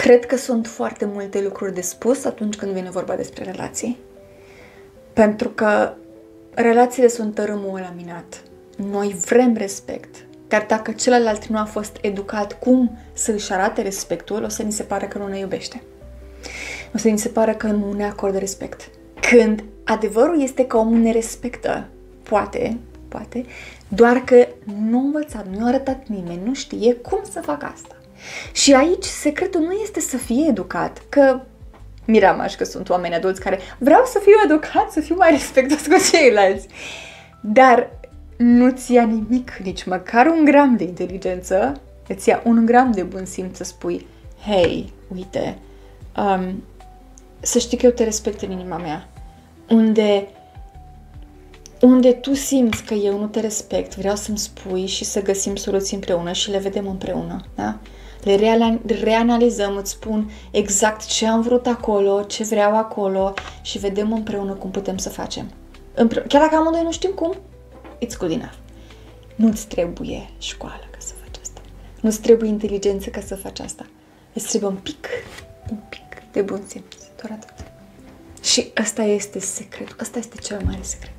Cred că sunt foarte multe lucruri de spus atunci când vine vorba despre relații. Pentru că relațiile sunt tărâmul laminat. Noi vrem respect. Dar dacă celălalt nu a fost educat cum să își arate respectul, o să ni se pare că nu ne iubește. O să ni se pare că nu ne acordă respect. Când adevărul este că omul ne respectă, poate, doar că nu a învățat, nu a arătat nimeni, nu știe cum să facă asta. Și aici secretul nu este să fie educat, că miramaș că sunt oameni adulți care vreau să fiu educat, să fiu mai respectos cu ceilalți. Dar nu-ți ia nimic, nici măcar un gram de inteligență, îți ia un gram de bun simț să spui, hei, uite, să știi că eu te respect în inima mea. Unde tu simți că eu nu te respect, vreau să-mi spui și să găsim soluții împreună și le vedem împreună. Da? Le reanalizăm, îți spun exact ce am vrut acolo, ce vreau acolo și vedem împreună cum putem să facem. Chiar dacă amândoi nu știm cum, it's good enough. Nu-ți trebuie școală ca să faci asta. Nu-ți trebuie inteligență ca să faci asta. Îți trebuie un pic de bun simț. Doar atât. Și ăsta este secretul. Ăsta este cel mai mare secret.